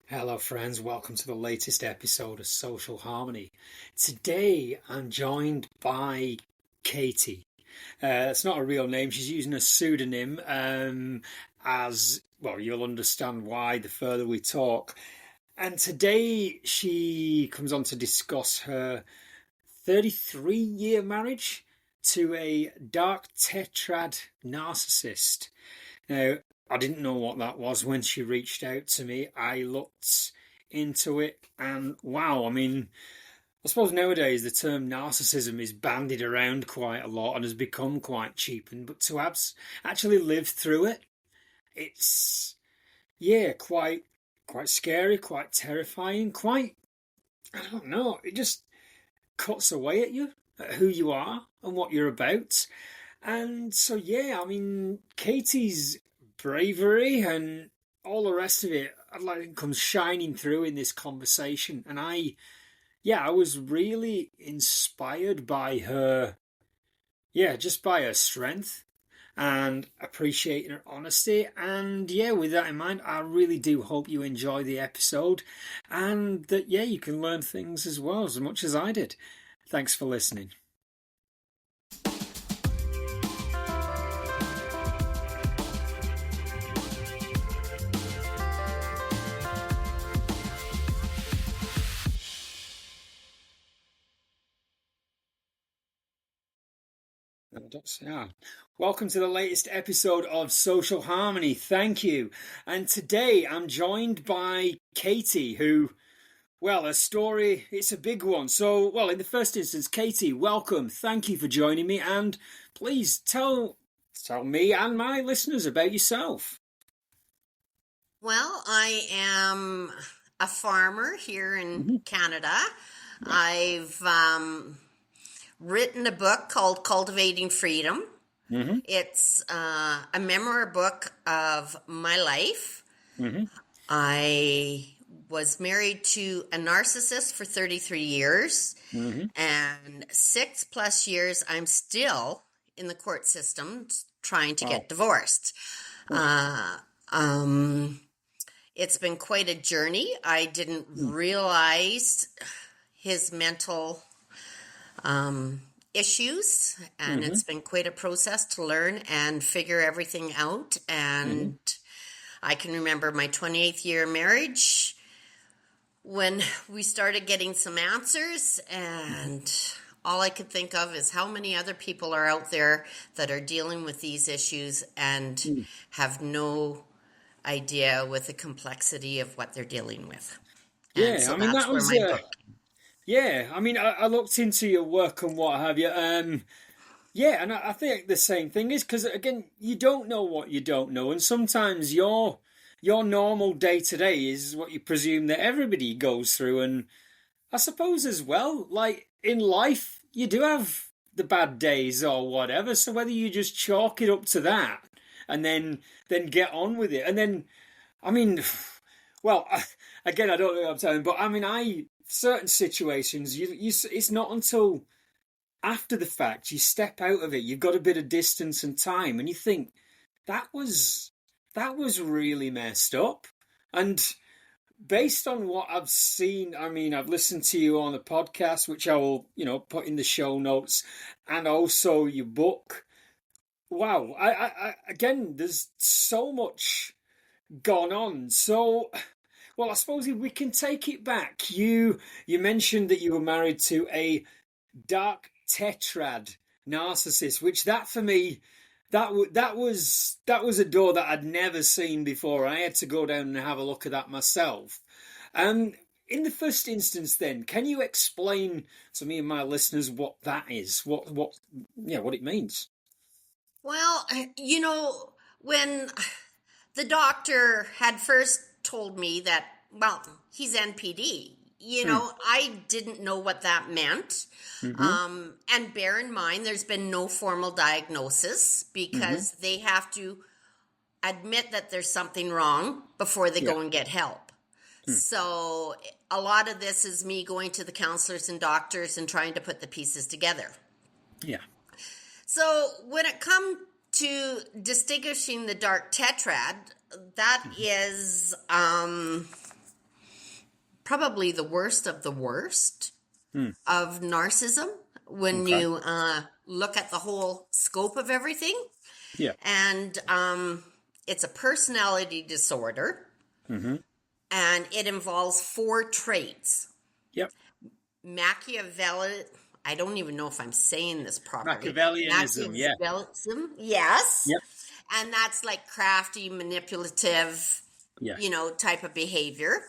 Hello, friends. Welcome to the latest episode of Social Harmony. Today, I'm joined by Caty. It's not a real name. She's using a pseudonym, as well, you'll understand why the further we talk. And today, she comes on to discuss her 33-year marriage to a Dark Tetrad narcissist. Now, I didn't know what that was when she reached out to me. I looked into it and wow, I suppose nowadays the term narcissism is bandied around quite a lot and has become quite cheapened, but to actually live through it, it's, yeah, quite scary, quite terrifying, I don't know, it just cuts away at you, at who you are and what you're about. And so, yeah, Caty's bravery and all the rest of it, it comes shining through in this conversation. And I was really inspired by her, just by her strength and appreciating her honesty. And yeah, with that in mind, I really do hope you enjoy the episode and that, you can learn things as well, as much as I did. Thanks for listening. Yeah. Welcome to the latest episode of Social Harmony. Thank you. And today I'm joined by Caty, who, her story, it's a big one. So, in the first instance, Caty, welcome. Thank you for joining me. And please tell me and my listeners about yourself. Well, I am a farmer here in Canada. I've written a book called Cultivating Freedom. It's a memoir book of my life. I was married to a narcissist for 33 years, and 6+ years I'm still in the court system trying to get divorced. It's been quite a journey. I didn't realize his mental issues, and it's been quite a process to learn and figure everything out. And I can remember my 28th year marriage when we started getting some answers, and all I could think of is how many other people are out there that are dealing with these issues and have no idea with the complexity of what they're dealing with. And so that's where my book. Yeah, I looked into your work and what have you. And I think the same thing is because again, you don't know what you don't know, and sometimes your normal day to day is what you presume that everybody goes through, and I suppose as well, like in life, you do have the bad days or whatever. So whether you just chalk it up to that and then get on with it, and then, again, I don't know what I'm saying, but certain situations, it's not until after the fact you step out of it, you've got a bit of distance and time, and you think that was really messed up. And based on what I've seen, I've listened to you on a podcast, which I will, put in the show notes, and also your book. Wow, I again, there's so much gone on. So, I suppose if we can take it back, you mentioned that you were married to a Dark Tetrad narcissist, which that for me, that was a door that I'd never seen before. I had to go down and have a look at that myself. In the first instance, then, can you explain to me and my listeners what that is? What it means? Well, when the doctor had first told me that, he's NPD, I didn't know what that meant. And bear in mind, there's been no formal diagnosis because they have to admit that there's something wrong before they go and get help. So a lot of this is me going to the counselors and doctors and trying to put the pieces together. Yeah. So when it comes to distinguishing the Dark Tetrad, that is probably the worst of the worst Hmm. of narcissism when Okay. you look at the whole scope of everything. Yeah. And it's a personality disorder, Mm-hmm. and it involves 4 traits. Yep. Machiavelli, I don't even know if I'm saying this properly. Machiavellianism. Yeah. Machiavellism, yes. Yep. And that's like crafty, manipulative, Yeah. type of behavior.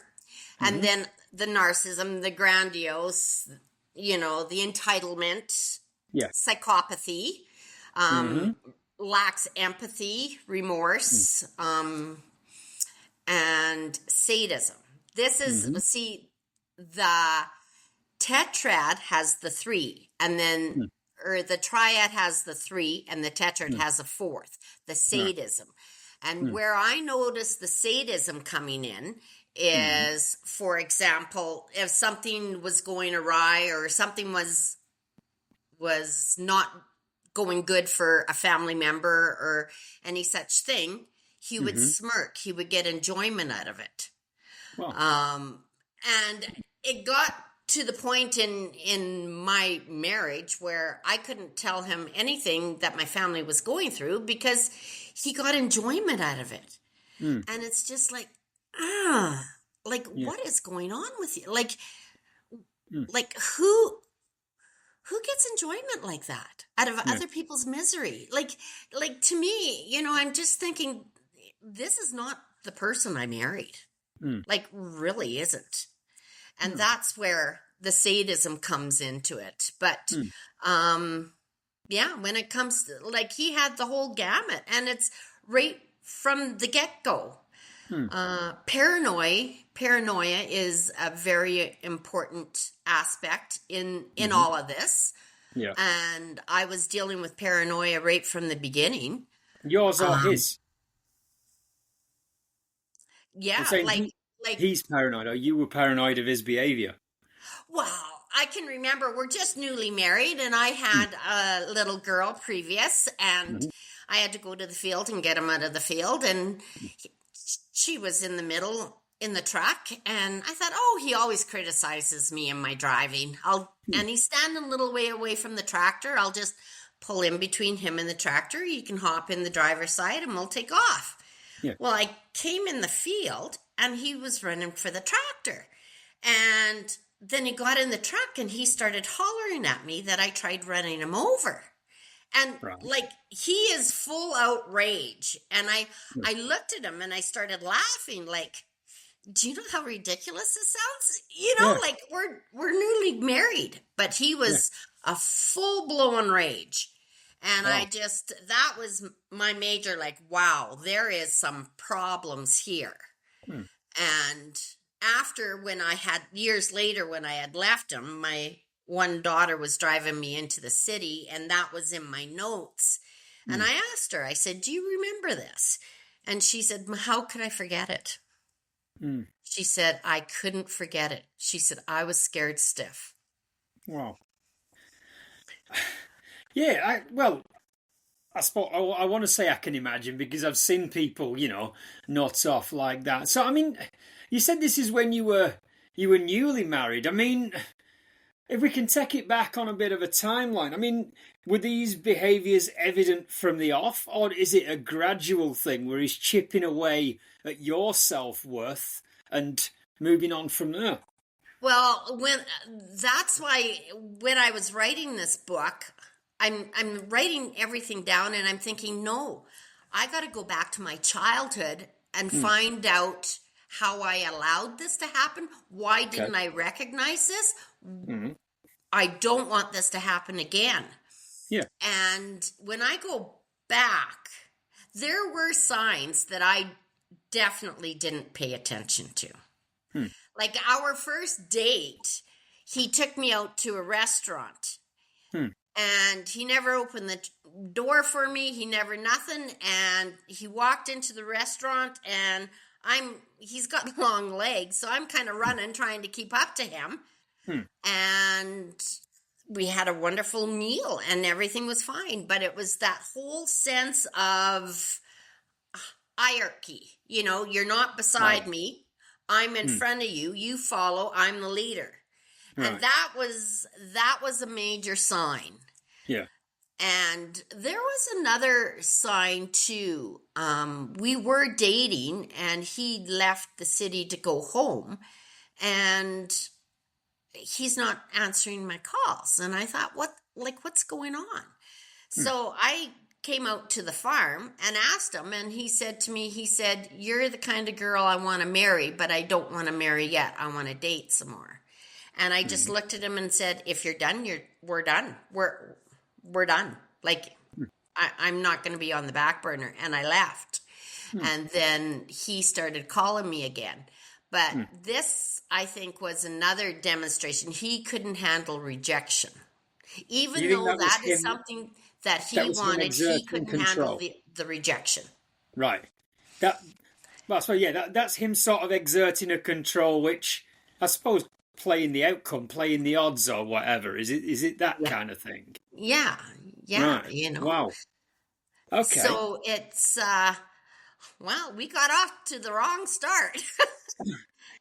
And Mm-hmm. then the narcissism, the grandiose, the entitlement, Yeah. psychopathy, Mm-hmm. lacks empathy, remorse, and sadism. This is, Mm-hmm. see, the tetrad has the 3, and then, or the triad has the 3, and the tetrad has a 4th, the sadism. And where I notice the sadism coming in is, for example, if something was going awry or something was not going good for a family member or any such thing, he would smirk. He would get enjoyment out of it. Wow. And it got to the point in my marriage where I couldn't tell him anything that my family was going through because he got enjoyment out of it. And it's just like, what is going on with you? Like who gets enjoyment like that out of other people's misery? Like to me, I'm just thinking, this is not the person I married. Like, really isn't. And that's where the sadism comes into it. But, when it comes to, like, he had the whole gamut, and it's right from the get-go. Paranoia is a very important aspect in all of this. Yeah. And I was dealing with paranoia right from the beginning. Yours or his? Yeah, I'm saying he's paranoid, or you were paranoid of his behavior. Well, I can remember we're just newly married, and I had a little girl previous, and I had to go to the field and get him out of the field, and she was in the middle in the truck, and I thought, oh, he always criticizes me in my driving. And he's standing a little way away from the tractor. I'll just pull in between him and the tractor. You can hop in the driver's side, and we'll take off. Yeah. Well, I came in the field, and he was running for the tractor, and then he got in the truck, and he started hollering at me that I tried running him over. And he is full out rage. And I looked at him and I started laughing, like, do you know how ridiculous this sounds? Like we're newly married, but he was a full blown rage. And that was my major, like, wow, there is some problems here. And after, years later, when I had left him, my one daughter was driving me into the city, and that was in my notes. And I asked her, I said, do you remember this? And she said, how could I forget it? She said, I couldn't forget it. She said, I was scared stiff. Wow. Yeah, I suppose I want to say I can imagine, because I've seen people, nuts off like that. So, I mean, you said this is when you were newly married. I mean, if we can take it back on a bit of a timeline, I mean, were these behaviours evident from the off, or is it a gradual thing where he's chipping away at your self-worth and moving on from there? Well, that's why when I was writing this book, I'm writing everything down, and I'm thinking, no, I got to go back to my childhood and find out how I allowed this to happen. Why didn't I recognize this? I don't want this to happen again. Yeah. And when I go back, there were signs that I definitely didn't pay attention to. Like our first date, he took me out to a restaurant. And he never opened the door for me. He never nothing. And he walked into the restaurant, and he's got long legs, so I'm kind of running, trying to keep up to him. And we had a wonderful meal, and everything was fine. But it was that whole sense of hierarchy. You're not beside me. I'm in front of you, you follow, I'm the leader. And Right. that was a major sign. Yeah. And there was another sign too. We were dating, and he left the city to go home, and he's not answering my calls. And I thought, what's going on? So I came out to the farm and asked him, and he said to me, "You're the kind of girl I want to marry, but I don't want to marry yet. I want to date some more." And I just looked at him and said, "If you're done, we're done. We're done. Like, I'm not going to be on the back burner." And I left. And then he started calling me again. But this, I think, was another demonstration. He couldn't handle rejection. You Even think though that was that is him? something that That he was him wanted, he exerting couldn't handle control. the rejection. Right. That. Well, so yeah, that's him sort of exerting a control, which I suppose playing the outcome, playing the odds or whatever. Is it that Yeah. kind of thing? Yeah. Yeah. Right. You know. Wow. Okay. So it's, well, we got off to the wrong start.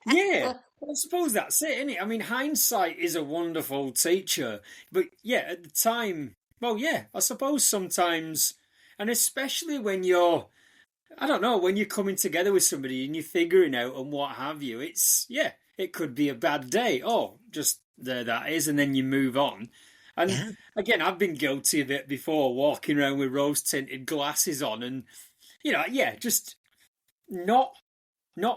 Yeah. Well, I suppose that's it, isn't it? I mean, hindsight is a wonderful teacher, but yeah, at the time, well, yeah, I suppose sometimes, and especially when you're, I don't know, when you're coming together with somebody and you're figuring out and what have you, it's, yeah, it could be a bad day. Oh, just there that is, and then you move on. And Yeah. again, I've been guilty of it before, walking around with rose tinted glasses on, and yeah, just not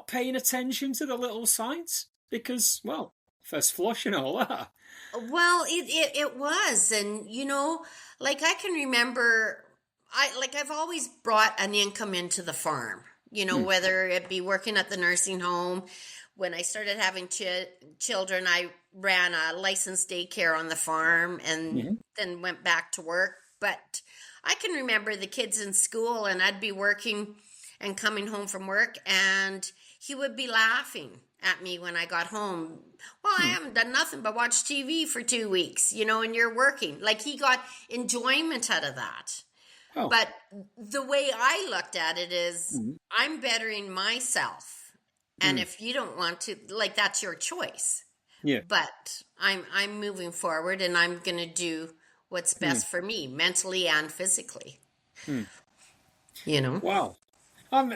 paying attention to the little signs because, well, first flush and all that. Well, it was, and like I can remember, I've always brought an income into the farm. Whether it be working at the nursing home. When I started having children, I ran a licensed daycare on the farm, and then went back to work. But I can remember the kids in school, and I'd be working and coming home from work, and he would be laughing at me when I got home. "Well, I haven't done nothing but watch TV for 2 weeks, and you're working." Like, he got enjoyment out of that. Oh, But the way I looked at it is, I'm bettering myself. And if you don't want to, like, that's your choice. yeah. But I'm moving forward, and I'm going to do what's best for me, mentally and physically. Wow. Um,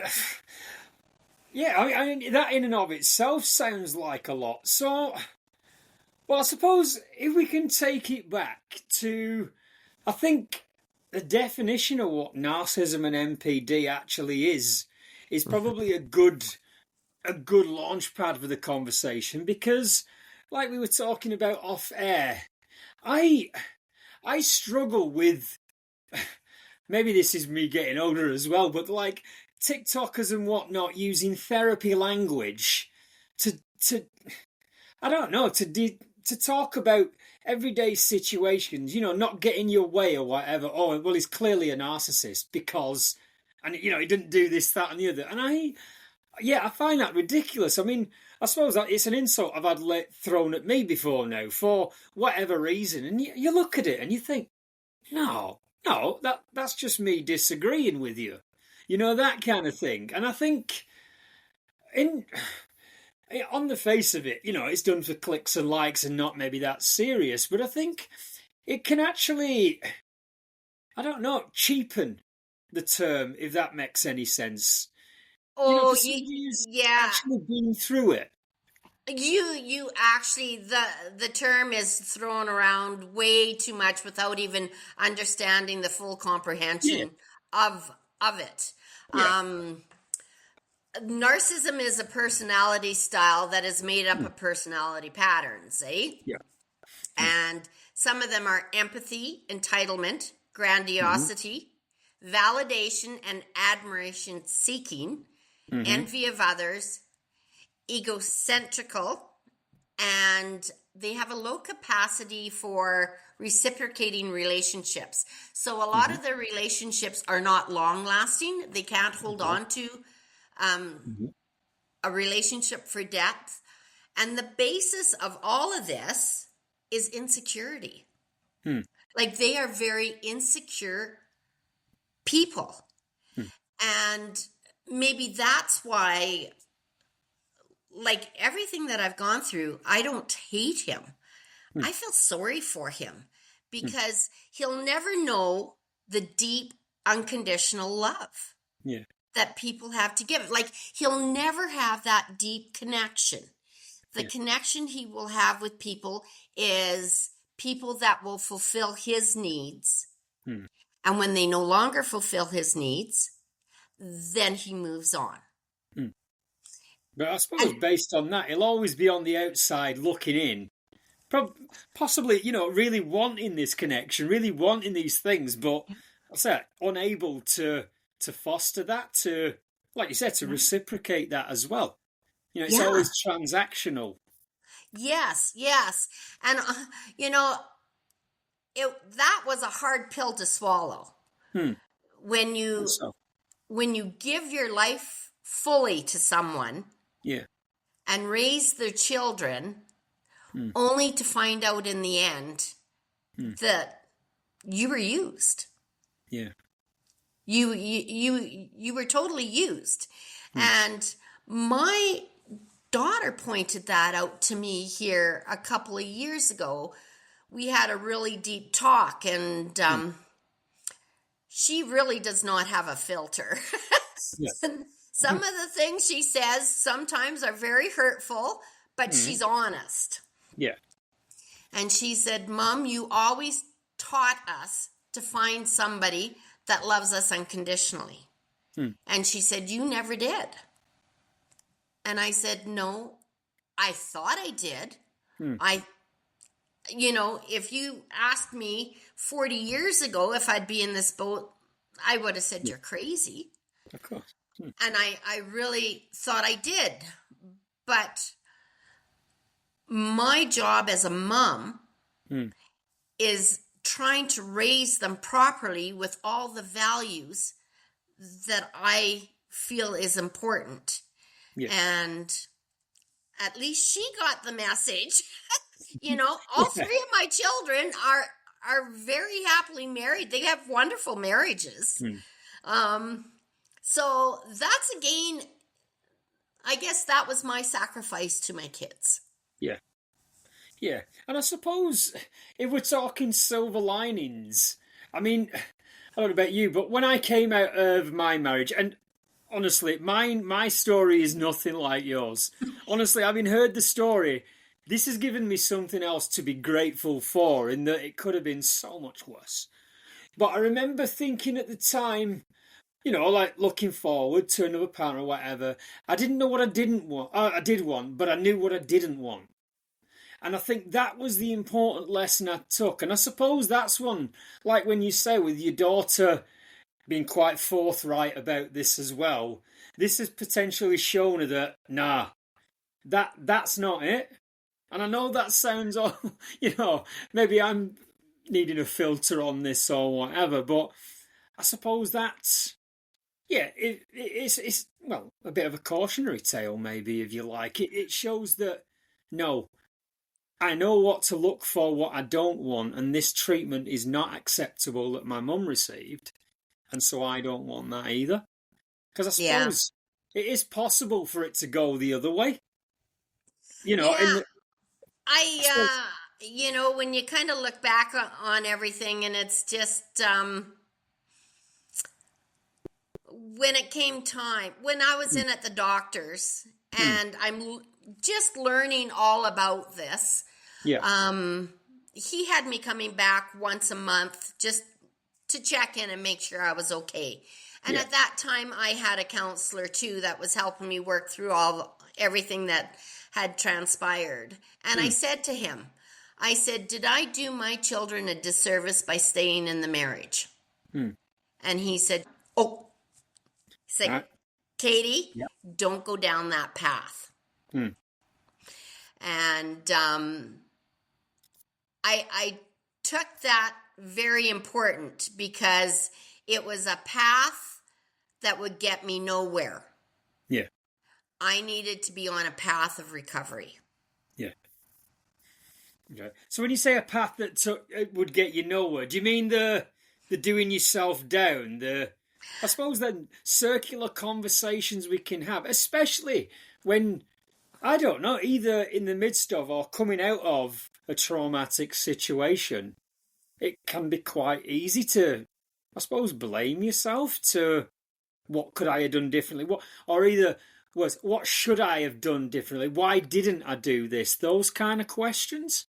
yeah, I mean, that in and of itself sounds like a lot. So, well, I suppose if we can take it back to, I think the definition of what narcissism and MPD actually is probably a good launch pad for the conversation because, like we were talking about off air, I struggle with, maybe this is me getting older as well, but like TikTokers and whatnot using therapy language to I don't know, to talk about everyday situations, not getting your way or whatever. Oh, well, he's clearly a narcissist because, and he didn't do this, that, and the other. And I find that ridiculous. I mean, I suppose that it's an insult I've had thrown at me before now for whatever reason. And you look at it and you think, no, that's just me disagreeing with you. That kind of thing. And I think in on the face of it, it's done for clicks and likes and not maybe that serious. But I think it can actually, I don't know, cheapen the term, if that makes any sense. Oh, For somebody who's yeah. actually been through it. You actually, the term is thrown around way too much without even understanding the full comprehension of it. Yeah. Narcissism is a personality style that is made up of personality patterns, eh? Yeah. And some of them are empathy, entitlement, grandiosity, validation and admiration seeking, envy of others, egocentrical, and they have a low capacity for reciprocating relationships. So a lot of their relationships are not long lasting. They can't hold on to a relationship for depth. And the basis of all of this is insecurity. Like, they are very insecure people. And maybe that's why, like everything that I've gone through, I don't hate him. Hmm. I feel sorry for him because he'll never know the deep, unconditional love Yeah. that people have to give. Like, he'll never have that deep connection. The Yeah. connection he will have with people is people that will fulfill his needs. Hmm. And when they no longer fulfill his needs, then he moves on. Hmm. But I suppose based on that, he'll always be on the outside looking in. Possibly, really wanting this connection, really wanting these things, but I said unable to foster that, to, like you said, to reciprocate that as well. It's Yeah. always transactional. Yes, yes. And, that was a hard pill to swallow. Hmm. When you So, give your life fully to someone yeah. and raise their children, Hmm. only to find out in the end that you were used. Yeah. You were totally used. And my daughter pointed that out to me here a couple of years ago. We had a really deep talk, and she really does not have a filter. Yeah. Some of the things she says sometimes are very hurtful, but she's honest. Yeah. And she said, Mom, you always taught us to find somebody that loves us unconditionally. And she said, you never did. And I said, no, I thought I did. If you asked me 40 years ago if I'd be in this boat, I would have said, you're crazy. Of course. And I really thought I did. But my job as a mom is trying to raise them properly with all the values that I feel is important. Yeah. And at least she got the message. All three of my children are very happily married. They have wonderful marriages. So that's, again, I guess that was my sacrifice to my kids. Yeah. Yeah. And I suppose if we're talking silver linings, I mean, I don't know about you, but when I came out of my marriage, and honestly, my story is nothing like yours. Honestly, having heard the story, this has given me something else to be grateful for, in that it could have been so much worse. But I remember thinking at the time, like looking forward to another partner or whatever, I didn't know what I didn't want. I did want, but I knew what I didn't want. And I think that was the important lesson I took. And I suppose that's one, like when you say with your daughter being quite forthright about this as well, this has potentially shown her that, nah, that's not it. And I know that sounds, maybe I'm needing a filter on this or whatever, but I suppose that's, it's well, a bit of a cautionary tale, maybe, if you like. It shows that, no, I know what to look for, what I don't want, and this treatment is not acceptable that my mum received, and so I don't want that either. Because I suppose it is possible for it to go the other way. When you kind of look back on everything, and it's just, when it came time, when I was in at the doctor's, and I'm just learning all about this, he had me coming back once a month just to check in and make sure I was okay. And at that time, I had a counselor too that was helping me work through everything that had transpired. And I said to him, did I do my children a disservice by staying in the marriage? And he said, Caty, don't go down that path. And I took that very important, because it was a path that would get me nowhere. Yeah. I needed to be on a path of recovery. Yeah. Okay. So when you say a path that would get you nowhere, do you mean the doing yourself down, I suppose then circular conversations we can have, especially when I don't know, either in the midst of or coming out of a traumatic situation, it can be quite easy to, I suppose, blame yourself to what could I have done differently? Or either was what should I have done differently? Why didn't I do this? Those kind of questions.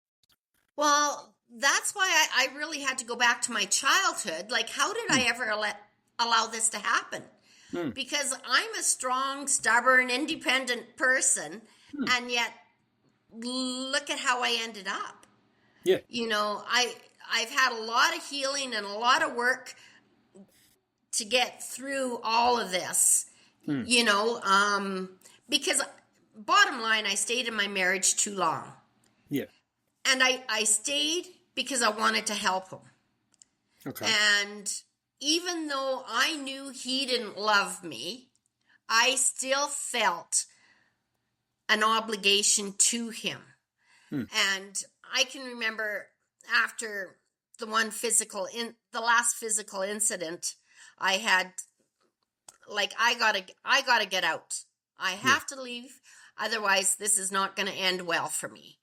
Well, that's why I really had to go back to my childhood. Like, how did I ever allow this to happen? Because I'm a strong, stubborn, independent person, and yet look at how I ended up. Yeah. You know, I've had a lot of healing and a lot of work to get through all of this. You know, because bottom line, I stayed in my marriage too long. Yeah. And I stayed because I wanted to help him. Okay. And even though I knew he didn't love me, I still felt an obligation to him. And I can remember after the last physical incident I had, like, I gotta get out. I have to leave. Otherwise, this is not going to end well for me.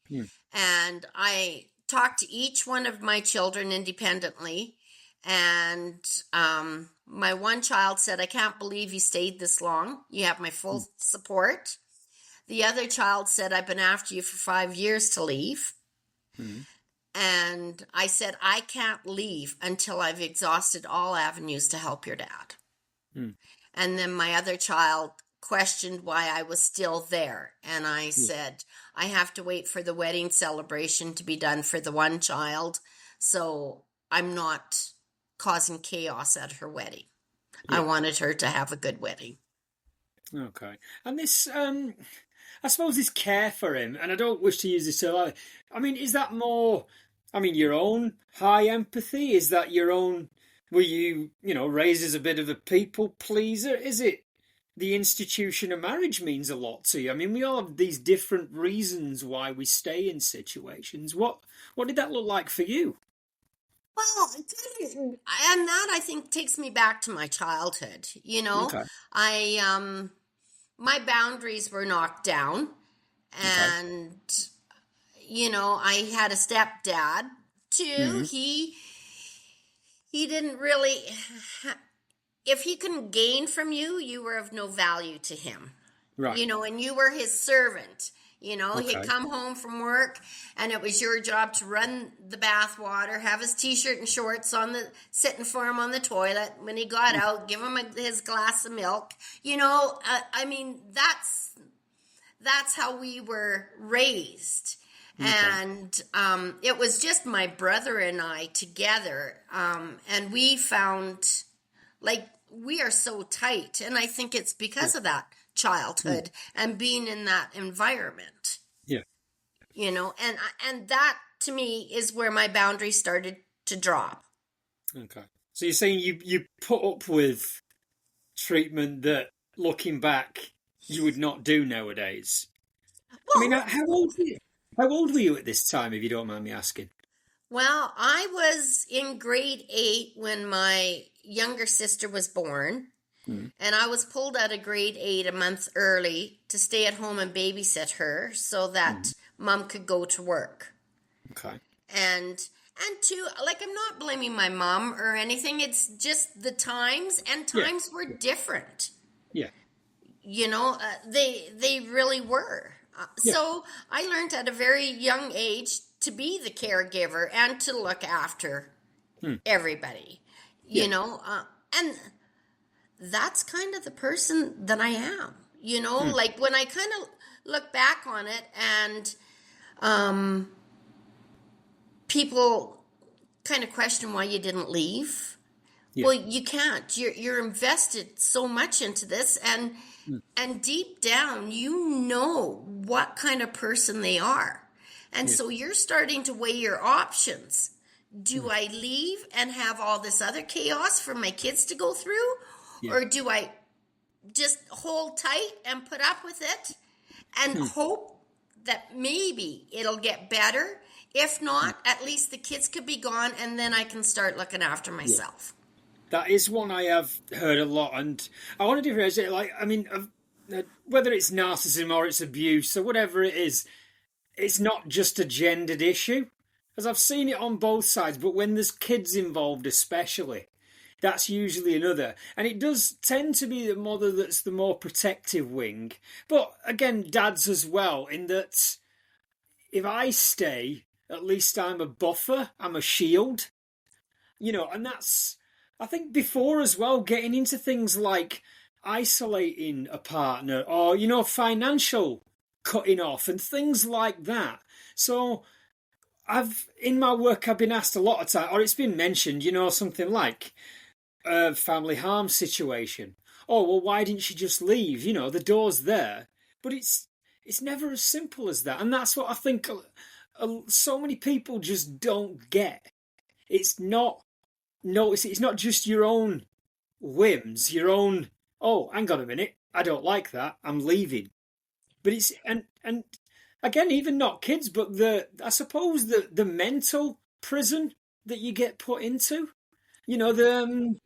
And I talked to each one of my children independently. And my one child said, I can't believe you stayed this long. You have my full support. The other child said, I've been after you for 5 years to leave. And I said, I can't leave until I've exhausted all avenues to help your dad. And then my other child questioned why I was still there. And I said, I have to wait for the wedding celebration to be done for the one child. So I'm not causing chaos at her wedding. I wanted her to have a good wedding. Okay. And this, I suppose this care for him, and I don't wish to use this so I mean, is that more, I mean, your own high empathy? Is that your own, were you, raised as a bit of a people pleaser? Is it the institution of marriage means a lot to you? I mean, we all have these different reasons why we stay in situations. What did that look like for you? Well, and that I think takes me back to my childhood. Okay. My boundaries were knocked down, and I had a stepdad too. He didn't really. If he couldn't gain from you, you were of no value to him. Right. And you were his servant. He'd come home from work, and it was your job to run the bath water, have his t-shirt and shorts sitting for him on the toilet. When he got out, give him his glass of milk. I mean, that's how we were raised. Okay. And it was just my brother and I together, and we found, like, we are so tight, and I think it's because of that childhood and being in that environment. Yeah. And that to me is where my boundaries started to drop. Okay. So you're saying you put up with treatment that, looking back, you would not do nowadays. Well, I mean, how old were you? How old were you at this time, if you don't mind me asking? Well, I was in grade 8 when my younger sister was born. And I was pulled out of grade 8 a month early to stay at home and babysit her so that mom could go to work. Okay. And two, like, I'm not blaming my mom or anything. It's just the times, and times were different. Yeah. They really were. So I learned at a very young age to be the caregiver and to look after everybody, and that's kind of the person that I am, like, when I kind of look back on it, and people kind of question why you didn't leave. Well, you can't. You're invested so much into this, and deep down, you know what kind of person they are. And so you're starting to weigh your options. Do I leave and have all this other chaos for my kids to go through? Or do I just hold tight and put up with it and hope that maybe it'll get better? If not, at least the kids could be gone, and then I can start looking after myself. That is one I have heard a lot, and I want to differentiate. Like, I mean, whether it's narcissism or it's abuse or whatever it is, it's not just a gendered issue. As I've seen it on both sides, but when there's kids involved especially, that's usually another. And it does tend to be the mother that's the more protective wing. But again, dads as well, in that if I stay, at least I'm a buffer, I'm a shield. And that's, I think before as well, getting into things like isolating a partner or, financial cutting off and things like that. So in my work, I've been asked a lot of time, or it's been mentioned, something like a family harm situation. Oh, well, why didn't she just leave? The door's there. But it's never as simple as that. And that's what I think so many people just don't get. It's not just your own whims, your own, oh, hang on a minute, I don't like that, I'm leaving. But it's, and again, even not kids, but I suppose the mental prison that you get put into, and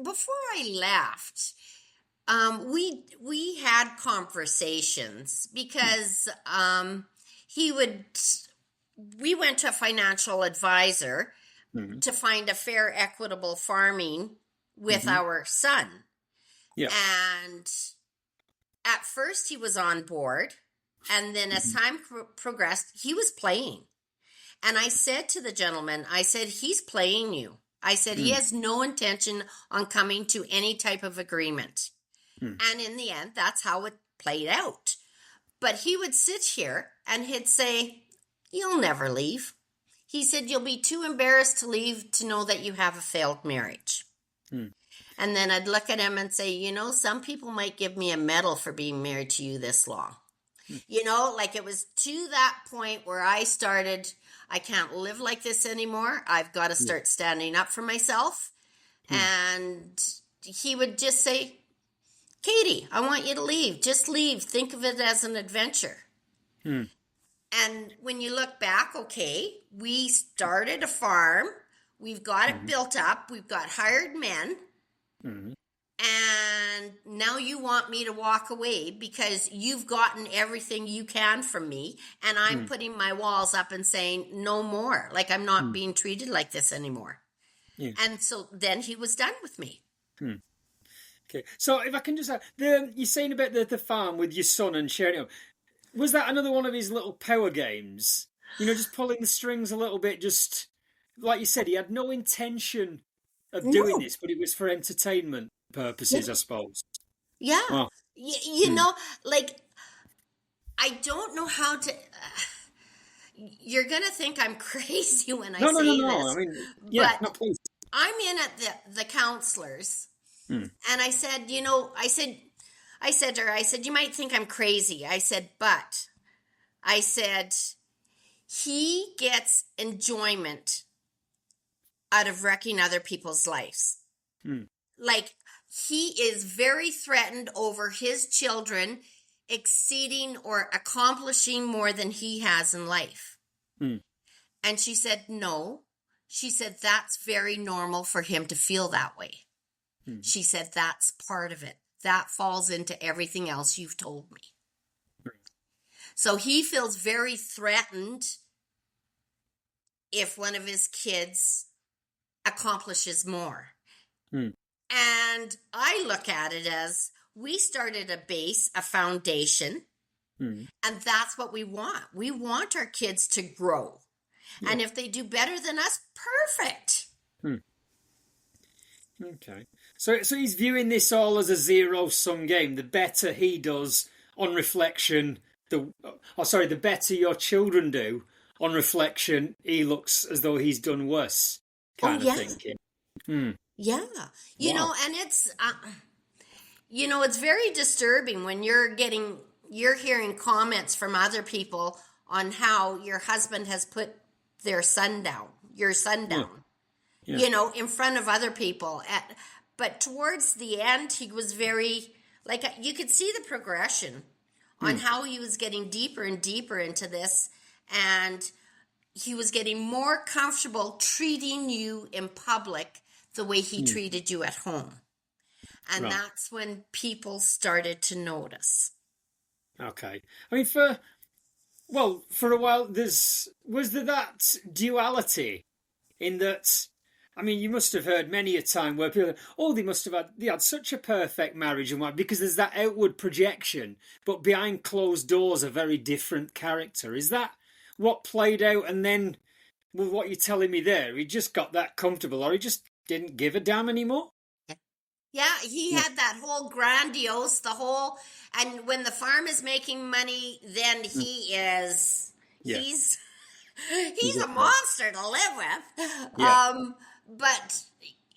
before I left, we had conversations because we went to a financial advisor to find a fair, equitable farming with our son. Yeah. And at first he was on board. And then as time progressed, he was playing. And I said to the gentleman, I said, he's playing you. I said, he has no intention on coming to any type of agreement. And in the end, that's how it played out. But he would sit here and he'd say, you'll never leave. He said, you'll be too embarrassed to leave to know that you have a failed marriage. And then I'd look at him and say, some people might give me a medal for being married to you this long. Like it was to that point where I started, I can't live like this anymore. I've got to start standing up for myself. And he would just say, Caty, I want you to leave. Just leave. Think of it as an adventure. And when you look back, okay, we started a farm. We've got it built up. We've got hired men. And now you want me to walk away because you've gotten everything you can from me. And I'm putting my walls up and saying, no more. Like I'm not being treated like this anymore. Yeah. And so then he was done with me. Okay. So if I can just you're saying about the farm with your son and sharing it. Was that another one of his little power games? Just pulling the strings a little bit, just like you said, he had no intention of doing this, but it was for entertainment purposes, I suppose. Yeah. Oh. Like, I don't know how to... you're going to think I'm crazy when I say this. No. I mean, yeah, but please. I'm in at the counselors, and I said, I said to her, you might think I'm crazy. I said, but he gets enjoyment out of wrecking other people's lives. Like, he is very threatened over his children exceeding or accomplishing more than he has in life. And she said, no. She said, that's very normal for him to feel that way. She said, that's part of it. That falls into everything else you've told me. So he feels very threatened if one of his kids accomplishes more. And I look at it as we started a base, a foundation, and that's what we want. We want our kids to grow. Yeah. And if they do better than us, perfect. Okay. So he's viewing this all as a zero-sum game. The better he does on reflection, the better your children do on reflection, he looks as though he's done worse, kind of thinking. Yeah. You know, and it's, it's very disturbing when you're hearing comments from other people on how your husband has put your son down, in front of other people. But towards the end, he was very, like, you could see the progression on how he was getting deeper and deeper into this. And he was getting more comfortable treating you in public the way he treated you at home. And that's when people started to notice. Okay. I mean, for a while, was there that duality in that? I mean, you must have heard many a time where people, oh, they had such a perfect marriage and what, because there's that outward projection, but behind closed doors, a very different character. Is that what played out? And then, well, what you're telling me there, he just got that comfortable, or he just didn't give a damn anymore? Yeah, he had that whole grandiose, and when the farm is making money, then he's a monster to live with. Yeah. But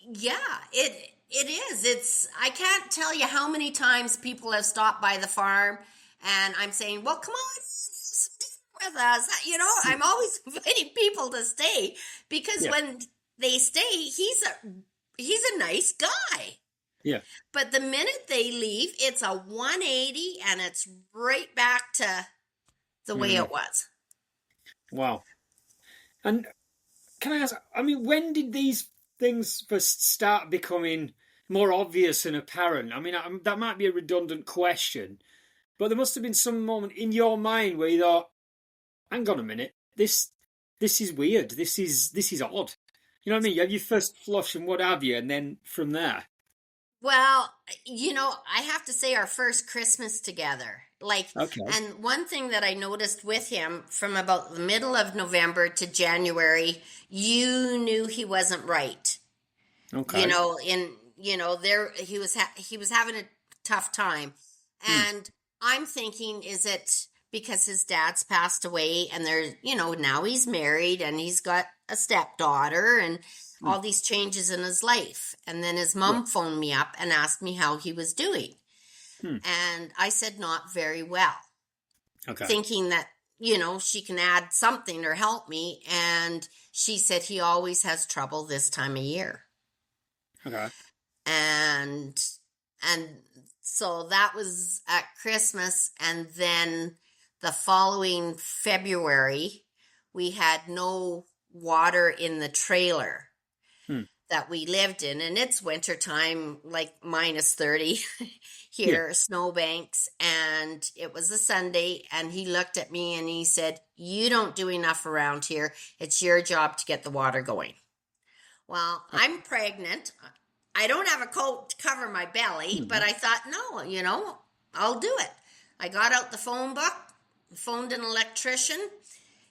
yeah, it is. I can't tell you how many times people have stopped by the farm and I'm saying, well, come on, with us. I'm always inviting people to stay because when they stay, he's a nice guy. Yeah. But the minute they leave, it's a 180 and it's right back to the way it was. Wow. And can I ask, I mean, when did these things first start becoming more obvious and apparent? I mean, that might be a redundant question, but there must have been some moment in your mind where you thought, hang on a minute, this is weird, this is odd. You know what I mean? You have your first flush and what have you, and then from there. Well, I have to say our first Christmas together. And one thing that I noticed with him from about the middle of November to January, you knew he wasn't right. Okay. There he was having a tough time. And I'm thinking, is it because his dad's passed away and now he's married and he's got a stepdaughter and all these changes in his life. And then his mom phoned me up and asked me how he was doing. And I said, not very well. Okay. Thinking that, she can add something or help me. And she said he always has trouble this time of year. Okay. And so that was at Christmas. And then the following February, we had no water in the trailer that we lived in, and it's wintertime, like minus 30 here, snowbanks, and it was a Sunday, and he looked at me and he said, you don't do enough around here. It's your job to get the water going. Well, I'm pregnant. I don't have a coat to cover my belly, but I thought, no, I'll do it. I got out the phone book, phoned an electrician.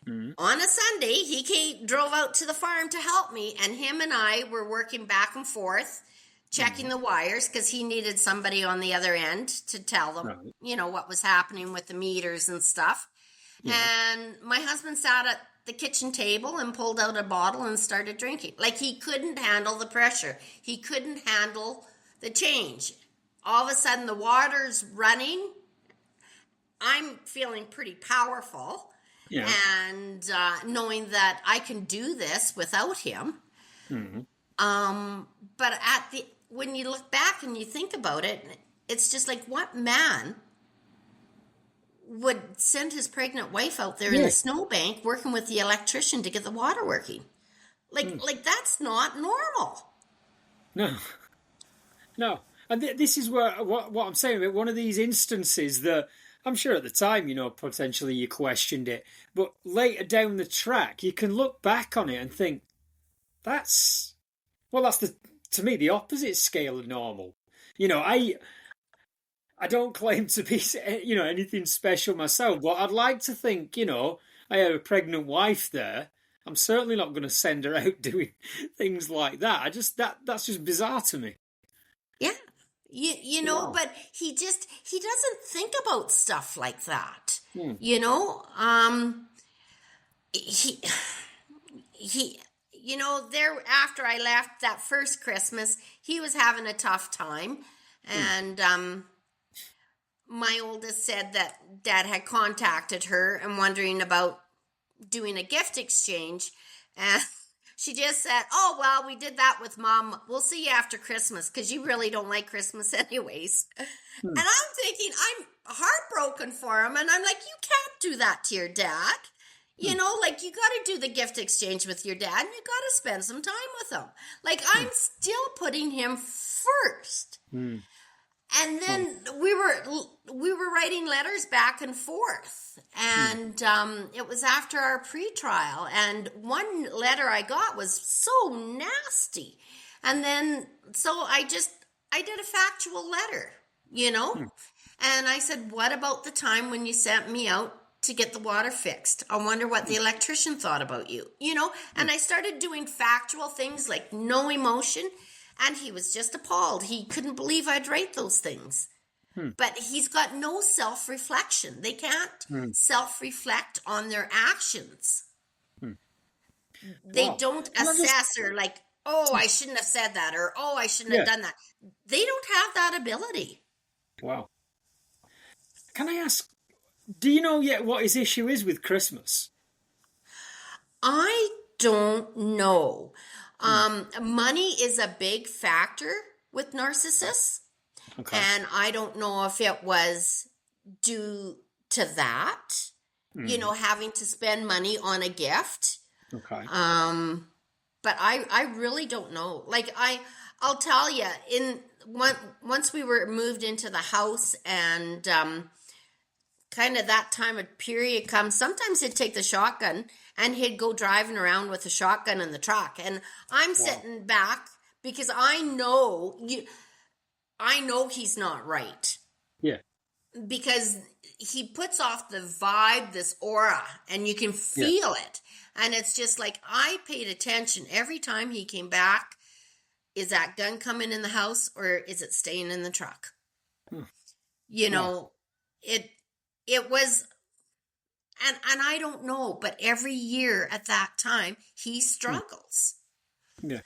On a Sunday, he drove out to the farm to help me, and him and I were working back and forth, checking the wires, because he needed somebody on the other end to tell them, what was happening with the meters and stuff. Yeah. And my husband sat at the kitchen table and pulled out a bottle and started drinking. Like, he couldn't handle the pressure. He couldn't handle the change. All of a sudden, the water's running. I'm feeling pretty powerful. Yeah. And knowing that I can do this without him. But when you look back and you think about it, it's just like, what man would send his pregnant wife out there in the snowbank working with the electrician to get the water working? Like that's not normal. No. And this is what I'm saying about one of these instances that I'm sure at the time, potentially you questioned it, but later down the track, you can look back on it and think, that's to me, the opposite scale of normal. I don't claim to be, anything special myself, but I'd like to think, I have a pregnant wife there. I'm certainly not going to send her out doing things like that. That's just bizarre to me. Yeah. But he doesn't think about stuff like that. There after I left that first Christmas, he was having a tough time. And my oldest said that Dad had contacted her and wondering about doing a gift exchange. And she just said, oh, well, we did that with Mom. We'll see you after Christmas because you really don't like Christmas anyways. And I'm thinking, I'm heartbroken for him. And I'm like, you can't do that to your dad. You know, like, you got to do the gift exchange with your dad, and you got to spend some time with him. Like, I'm still putting him first. Mm. And then we were writing letters back and forth, and it was after our pre-trial, and one letter I got was so nasty, and then so I did a factual letter, you know, and I said, what about the time when you sent me out to get the water fixed? I wonder what the electrician thought about you, you know. And I started doing factual things like no emotion. And he was just appalled. He couldn't believe I'd write those things. But he's got no self-reflection. They can't self-reflect on their actions. They don't assess or like, oh, I shouldn't have said that, or oh, I shouldn't have done that. They don't have that ability. Wow. Can I ask, do you know yet what his issue is with Christmas? I don't know. Money is a big factor with narcissists. Okay. And I don't know if it was due to that, you know, having to spend money on a gift. Okay. But I really don't know. Like, I'll tell you, once we were moved into the house, and kind of that time of period comes, sometimes he'd take the shotgun and he'd go driving around with a shotgun in the truck. And I'm sitting back because I know he's not right. Yeah. Because he puts off the vibe, this aura, and you can feel it. And it's just like, I paid attention every time he came back. Is that gun coming in the house, or is it staying in the truck? You know, it was, and I don't know, but every year at that time, he struggles. Yeah.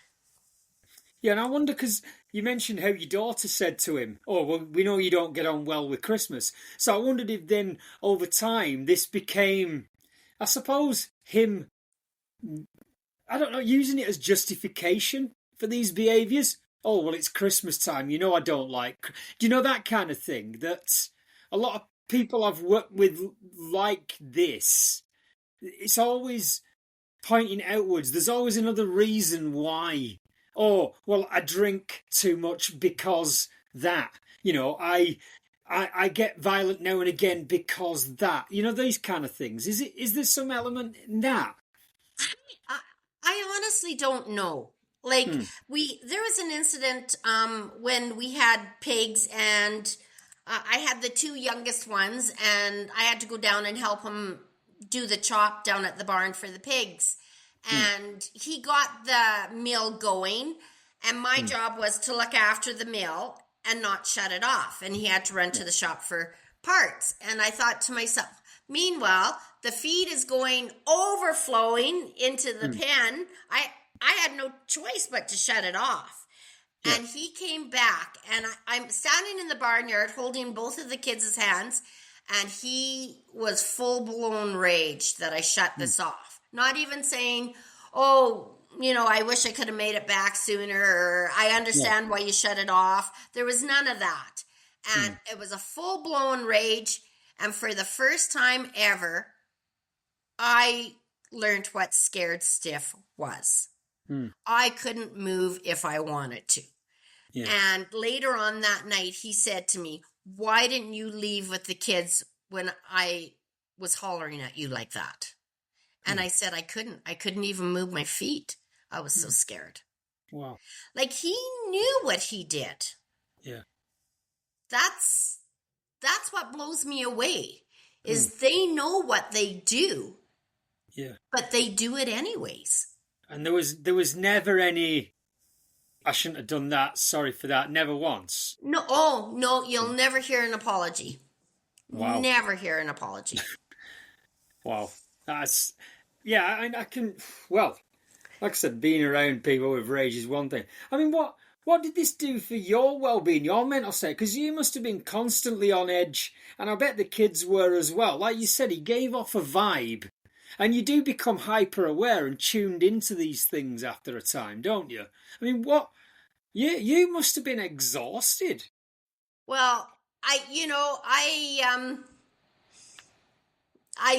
Yeah, and I wonder, because you mentioned how your daughter said to him, oh, well, we know you don't get on well with Christmas. So I wondered if then, over time, this became, I suppose, him, I don't know, using it as justification for these behaviours. Oh, well, it's Christmas time, you know I don't like... Do you know that kind of thing? That a lot of people I've worked with like this, it's always pointing outwards. There's always another reason why. Oh, well, I drink too much because that. You know, I get violent now and again because that. You know, these kind of things. Is there some element in that? I honestly don't know. Like, there was an incident when we had pigs, and I had the two youngest ones, and I had to go down and help him do the chop down at the barn for the pigs. And he got the mill going, and my job was to look after the mill and not shut it off. And he had to run to the shop for parts. And I thought to myself, meanwhile, the feed is going overflowing into the pen. I had no choice but to shut it off. And he came back, and I'm standing in the barnyard holding both of the kids' hands, and he was full-blown rage that I shut this off. Not even saying, oh, you know, I wish I could have made it back sooner, or I understand why you shut it off. There was none of that. And it was a full-blown rage. And for the first time ever, I learned what scared stiff was. I couldn't move if I wanted to. Yeah. And later on that night, he said to me, why didn't you leave with the kids when I was hollering at you like that? And I said, I couldn't even move my feet. I was so scared. Wow. Like, he knew what he did. Yeah. That's what blows me away, is they know what they do. Yeah. But they do it anyways. And there was never any, I shouldn't have done that, sorry for that, never once. No, you'll never hear an apology. Wow. Never hear an apology. Wow. That's, yeah, I can, well, like I said, being around people with rage is one thing. I mean, what did this do for your well-being, your mental state? Because you must have been constantly on edge, and I bet the kids were as well. Like you said, he gave off a vibe, and you do become hyper-aware and tuned into these things after a time, don't you? I mean, you must have been exhausted. Well, I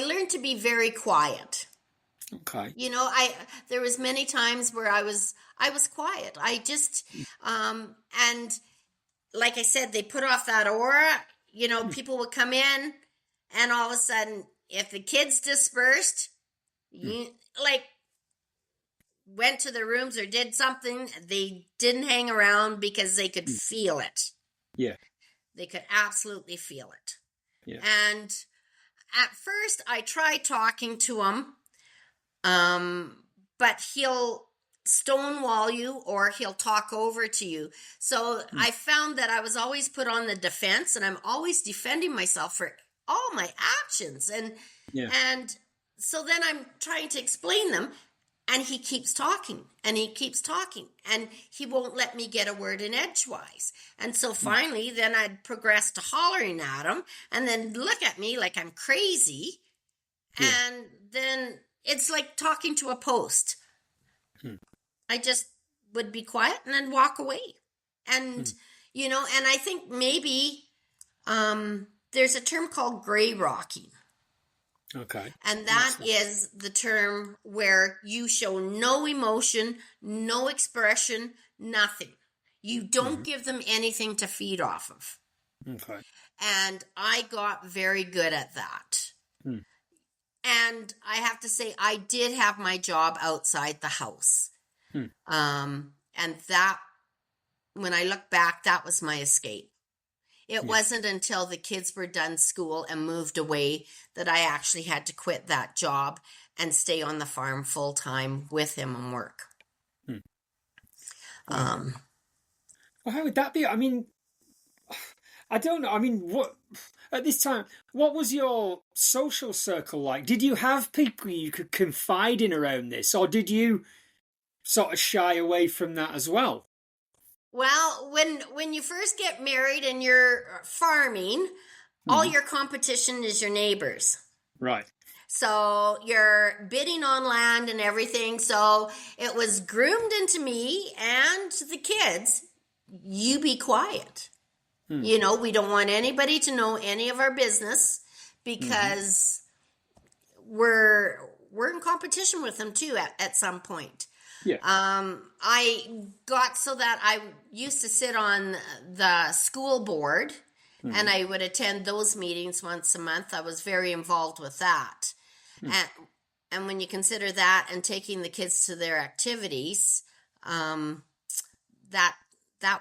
learned to be very quiet. Okay. There was many times where I was quiet. I just, and like I said, they put off that aura. People would come in, and all of a sudden, if the kids dispersed, like went to their rooms or did something, they didn't hang around because they could feel it. Yeah. They could absolutely feel it. Yeah. And at first, I tried talking to him, but he'll stonewall you or he'll talk over to you. So I found that I was always put on the defense, and I'm always defending myself for all my actions. And so then I'm trying to explain them, and he keeps talking and he keeps talking, and he won't let me get a word in edgewise. And so finally, then I'd progress to hollering at him, and then look at me like I'm crazy. Yeah. And then it's like talking to a post. I just would be quiet and then walk away. And, and I think maybe there's a term called gray rocking. Okay. And that is the term where you show no emotion, no expression, nothing. You don't give them anything to feed off of. Okay. And I got very good at that. And I have to say, I did have my job outside the house. And that, when I look back, that was my escape. It wasn't until the kids were done school and moved away that I actually had to quit that job and stay on the farm full time with him and work. Well, how would that be? I mean, I don't know. I mean, what at this time, what was your social circle like? Did you have people you could confide in around this, or did you sort of shy away from that as well? Well, when you first get married and you're farming, all your competition is your neighbors. Right. So you're bidding on land and everything. So it was groomed into me and the kids, you be quiet. We don't want anybody to know any of our business because we're in competition with them too at some point. Yeah. I got so that I used to sit on the school board and I would attend those meetings once a month. I was very involved with that. And when you consider that and taking the kids to their activities, that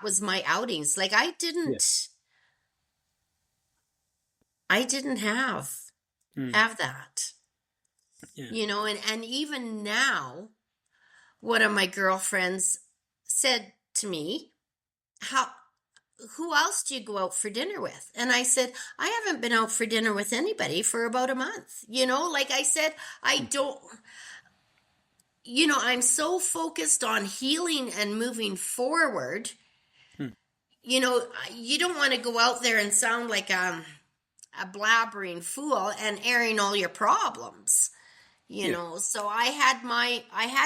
was my outings. Like I didn't have that, and even now, one of my girlfriends said to me, who else do you go out for dinner with? And I said, I haven't been out for dinner with anybody for about a month. Like I said, I don't, I'm so focused on healing and moving forward. You don't want to go out there and sound like a blabbering fool and airing all your problems. So I had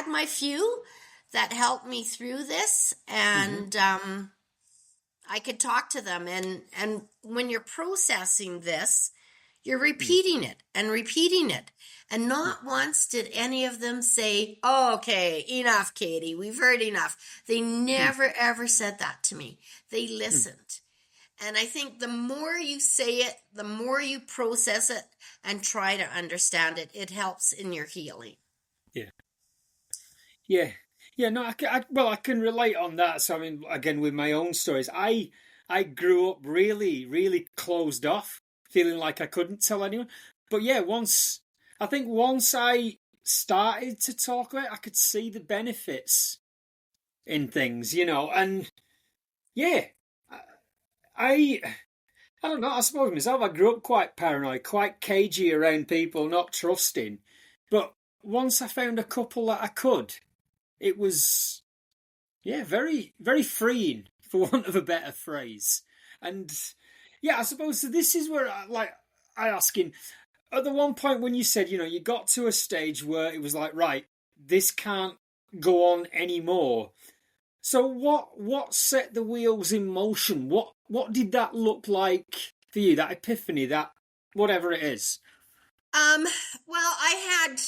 my few that helped me through this, and I could talk to them. And when you're processing this, you're repeating it and repeating it. And not once did any of them say, oh, okay, enough, Caty, we've heard enough. They never, ever said that to me. They listened. And I think the more you say it, the more you process it and try to understand it, it helps in your healing. Yeah, no, I can relate on that. So, I mean, again, with my own stories, I grew up really, really closed off, feeling like I couldn't tell anyone. But yeah, once I started to talk about it, I could see the benefits in things, and yeah, I don't know, I suppose myself, I grew up quite paranoid, quite cagey around people, not trusting. But once I found a couple that I could, it was, very, very freeing, for want of a better phrase. And yeah, I suppose so this is where I asking, at the one point when you said, you got to a stage where it was like, right, this can't go on anymore. So what set the wheels in motion? What did that look like for you? That epiphany, that whatever it is. Well, I had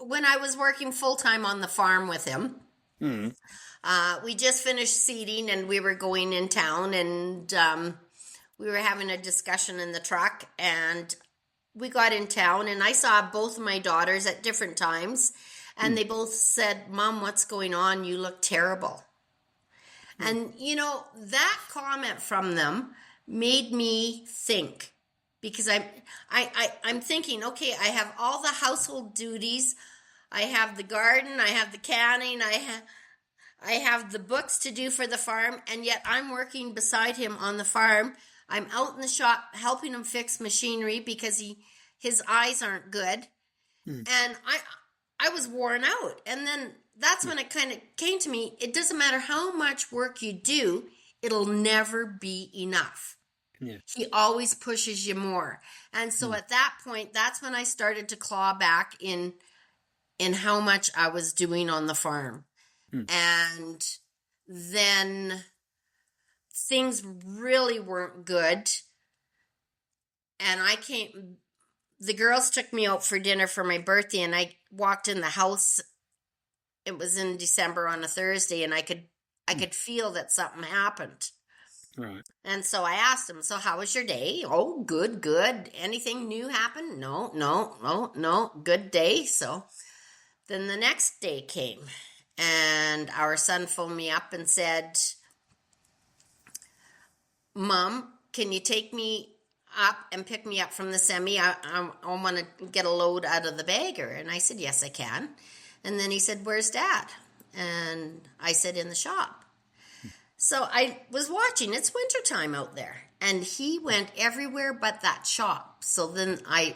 when I was working full-time on the farm with him, we just finished seeding and we were going in town, and we were having a discussion in the truck, and we got in town and I saw both of my daughters at different times, and they both said, "Mom, what's going on? You look terrible." And, that comment from them made me think, because I'm thinking, okay, I have all the household duties. I have the garden, I have the canning, I have the books to do for the farm, and yet I'm working beside him on the farm. I'm out in the shop helping him fix machinery because his eyes aren't good. And I was worn out. And then that's when it kind of came to me, it doesn't matter how much work you do, it'll never be enough. Yeah. He always pushes you more. And so at that point, that's when I started to claw back in how much I was doing on the farm. And then things really weren't good. And the girls took me out for dinner for my birthday, and I walked in the house. It was in December on a Thursday, and I could feel that something happened. Right. And so I asked him, "So how was your day?" "Oh, good. Anything new happened?" No. Good day. So then the next day came, and our son phoned me up and said, "Mom, can you take me up and pick me up from the semi? I want to get a load out of the bagger." And I said, "Yes, I can." And then he said, "Where's Dad?" And I said, "In the shop." So I was watching. It's wintertime out there. And he went everywhere but that shop. So then I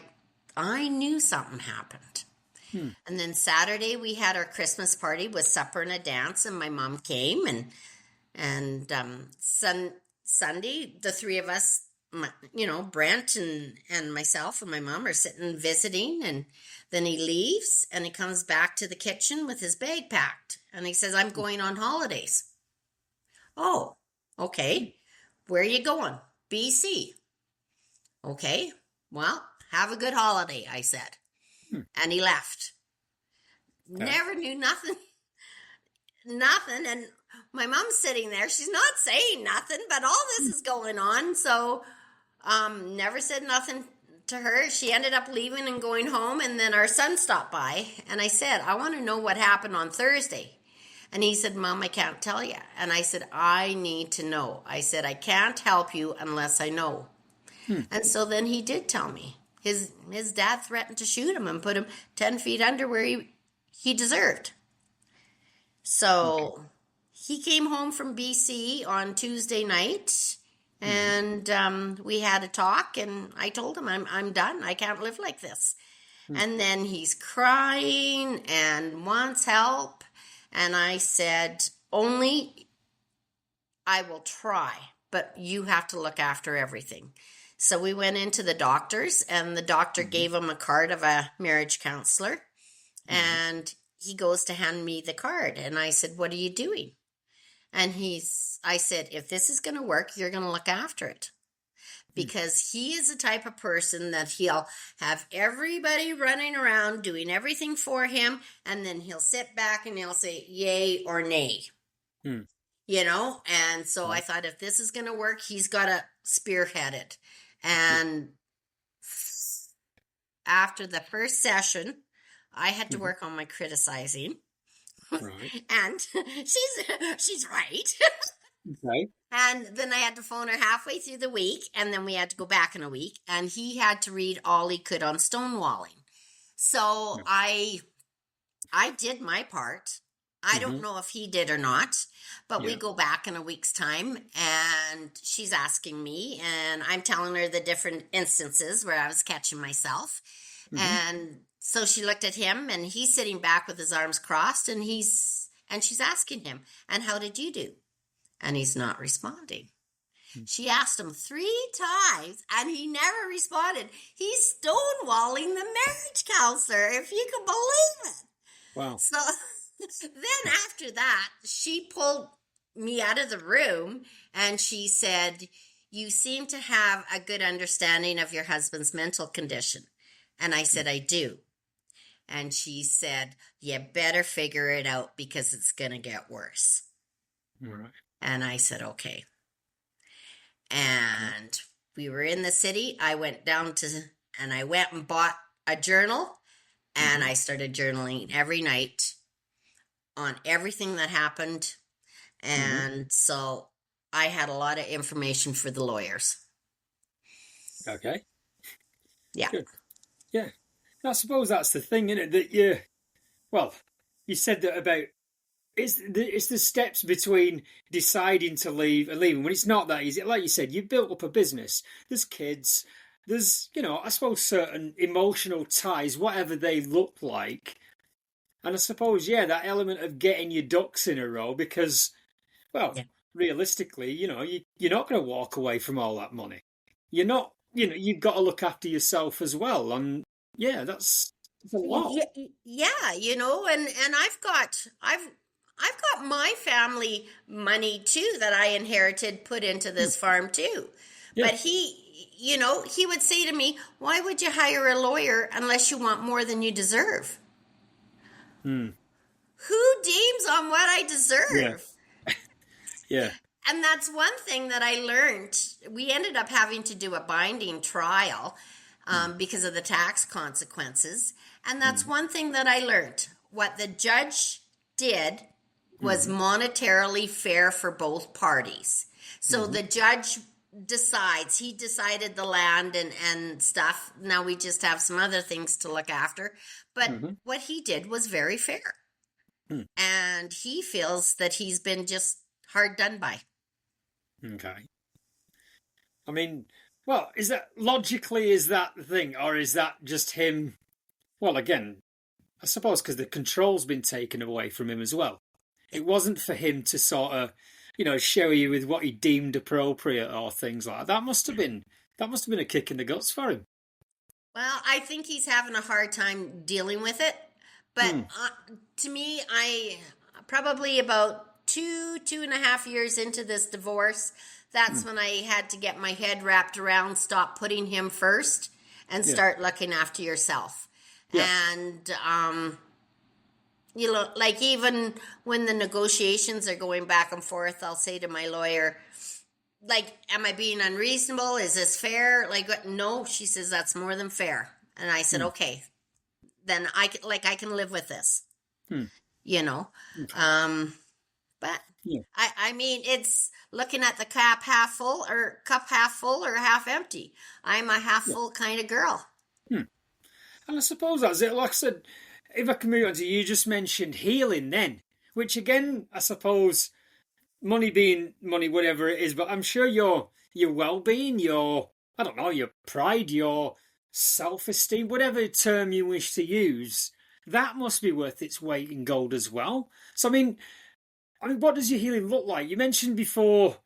knew something happened. And then Saturday we had our Christmas party with supper and a dance, and my mom came, and Sunday the three of us, Brent and myself and my mom are sitting visiting, and then he leaves and he comes back to the kitchen with his bag packed, and he says, "I'm going on holidays." "Oh, okay. Where are you going?" "BC." "Okay, well, have a good holiday," I said. And he left. Never knew nothing. And my mom's sitting there. She's not saying nothing, but all this is going on. So never said nothing to her. She ended up leaving and going home. And then our son stopped by. And I said, "I want to know what happened on Thursday." And he said, "Mom, I can't tell you." And I said, "I need to know." I said, "I can't help you unless I know." And so then he did tell me. His dad threatened to shoot him and put him 10 feet under where he deserved. So he came home from BC on Tuesday night, and we had a talk, and I told him, I'm done. I can't live like this. And then he's crying and wants help. And I said, "Only I will try, but you have to look after everything." So we went into the doctor's, and the doctor gave him a card of a marriage counselor, and he goes to hand me the card. And I said, "What are you doing?" And I said, "If this is going to work, you're going to look after it." Because he is the type of person that he'll have everybody running around doing everything for him, and then he'll sit back and he'll say yay or nay. And so I thought, if this is going to work, he's got to spearhead it. And after the first session, I had to work on my criticizing. Right. And she's right. Okay. And then I had to phone her halfway through the week, and then we had to go back in a week, and he had to read all he could on stonewalling. So I did my part. I don't know if he did or not, but we go back in a week's time, and she's asking me, and I'm telling her the different instances where I was catching myself. And so she looked at him, and he's sitting back with his arms crossed, and she's asking him, "And how did you do?" And he's not responding. She asked him 3 times, and he never responded. He's stonewalling the marriage counselor, if you can believe it. Wow. So then after that, she pulled me out of the room, and she said, "You seem to have a good understanding of your husband's mental condition." And I said, "I do." And she said, you better figure it out because it's going to get worse. Right. And I said, okay. And we were in the city. I went and I went and bought a journal, and I started journaling every night on everything that happened. And so I had a lot of information for the lawyers. Okay. Yeah. Good. Yeah. I suppose that's the thing, isn't it? That you said that about it's the steps between deciding to leave and leaving when it's not that easy. Like you said, you built up a business. There's kids. There's, I suppose certain emotional ties, whatever they look like. And I suppose, that element of getting your ducks in a row because, Yeah. realistically, you're not going to walk away from all that money. You're not, you've got to look after yourself as well. And that's a lot. Yeah, and I've got my family money too that I inherited put into this farm too. Yeah. But he would say to me, why would you hire a lawyer unless you want more than you deserve? Who deems on what I deserve? Yeah. And that's one thing that I learned. We ended up having to do a binding trial because of the tax consequences. And that's one thing that I learned. What the judge did was monetarily fair for both parties. So the judge he decided the land and stuff. Now we just have some other things to look after. But what he did was very fair. And he feels that he's been just hard done by. Okay. I mean, is that the thing, or is that just him? Well, again, I suppose because the control's been taken away from him as well. It wasn't for him to sort of, show you with what he deemed appropriate or things like that. That must have been a kick in the guts for him. Well, I think he's having a hard time dealing with it. But to me, I probably about 2.5 years into this divorce, that's when I had to get my head wrapped around, stop putting him first and start looking after yourself. Yeah. And, like even when the negotiations are going back and forth, I'll say to my lawyer, like, am I being unreasonable? Is this fair? Like, no, she says, that's more than fair. And I said, okay, then I can live with this, Okay. But I mean, it's looking at the cup half full or half empty. I'm a half full kind of girl. And I suppose that's it. Like I said, if I can move on to you just mentioned healing then, which again, I suppose money being money, whatever it is, but I'm sure your well-being, your pride, your self-esteem, whatever term you wish to use, that must be worth its weight in gold as well. So, I mean, what does your healing look like? You mentioned before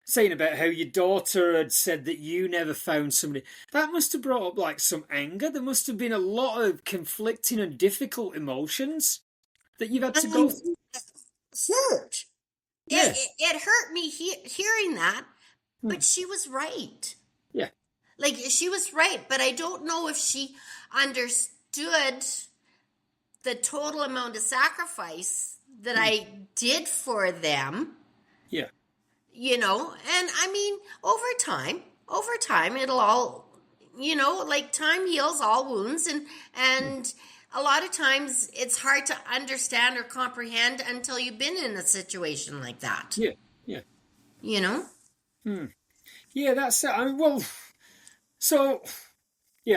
saying about how your daughter had said that you never found somebody. That must have brought up like some anger. There must have been a lot of conflicting and difficult emotions that you've had to go through. Hurt. Yeah. It hurt me hearing that, but she was right. Yeah. Like, she was right, but I don't know if she understood the total amount of sacrifice that I did for them. Yeah. And I mean, over time, it'll all, like time heals all wounds. And a lot of times it's hard to understand or comprehend until you've been in a situation like that. Yeah. Yeah. Yeah, that's it. I mean,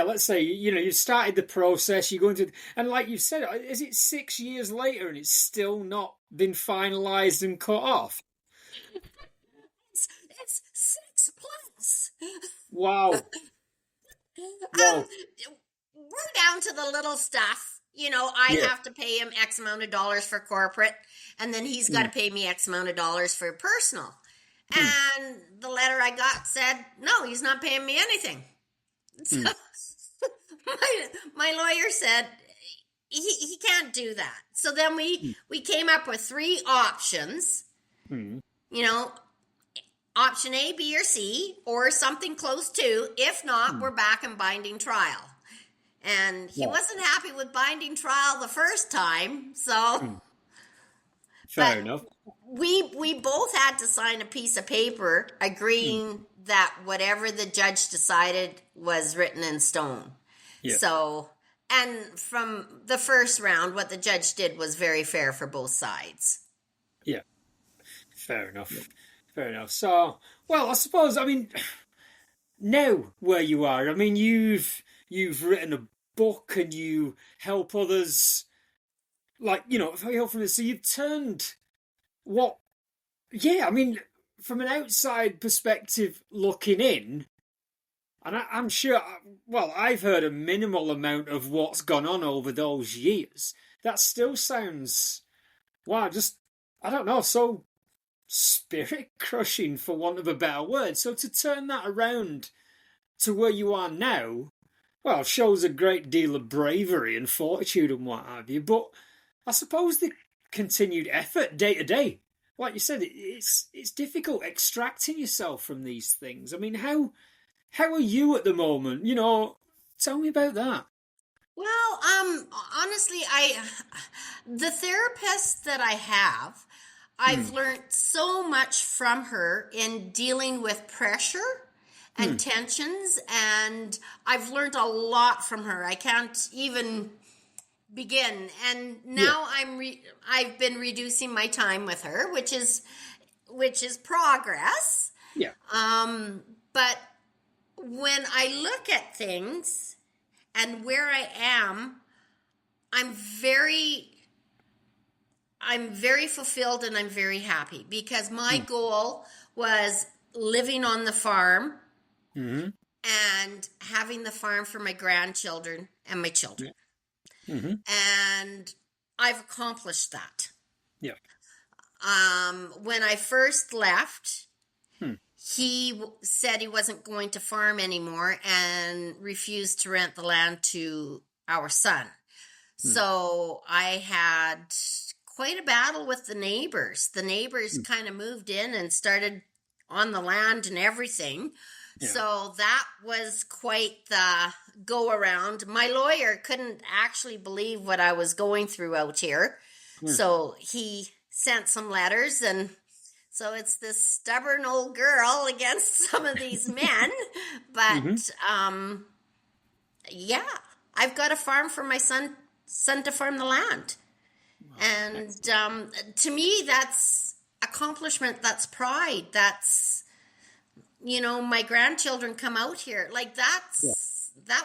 let's say, you started the process, you're going to, and like you said, is it 6 years later and it's still not been finalised and cut off? It's 6 plus. Wow. We're down to the little stuff. I have to pay him X amount of dollars for corporate, and then he's got to pay me X amount of dollars for personal. And the letter I got said, no, he's not paying me anything. So my lawyer said he can't do that. So then we came up with 3 options. Option A, B, or C, or something close to. If not, we're back in binding trial. And he Yeah. wasn't happy with binding trial the first time, so... Fair But enough. we both had to sign a piece of paper agreeing that whatever the judge decided was written in stone. Yeah. So, and from the first round, what the judge did was very fair for both sides. Yeah. Fair enough. Fair enough. So, well, I suppose, I mean, now where you are, I mean, you've written a book and you help others, like, help from this. So you've turned what, yeah, I mean, from an outside perspective looking in, and I'm sure, well, I've heard a minimal amount of what's gone on over those years. That still sounds, wow, just, I don't know, so spirit crushing, for want of a better word. So to turn that around to where you are now, well, shows a great deal of bravery and fortitude and what have you. But I suppose the continued effort day to day, like you said, it's difficult extracting yourself from these things. I mean, how are you at the moment? Tell me about that. Well, honestly, the therapist that I have, I've learned so much from her in dealing with pressure and tensions, and I've learned a lot from her. I can't even begin. And now I've been reducing my time with her, which is progress. Yeah. But when I look at things and where I am, I'm very fulfilled and I'm very happy because my goal was living on the farm and having the farm for my grandchildren and my children. And I've accomplished that. Yeah. When I first left, he said he wasn't going to farm anymore and refused to rent the land to our son. So I had quite a battle with the neighbors. The neighbors kind of moved in and started on the land and everything. Yeah. So that was quite the go around. My lawyer couldn't actually believe what I was going through out here. So he sent some letters, and so it's this stubborn old girl against some of these men. But yeah, I've got a farm for my son to farm the land. And to me, that's accomplishment, that's pride, that's, my grandchildren come out here. Like that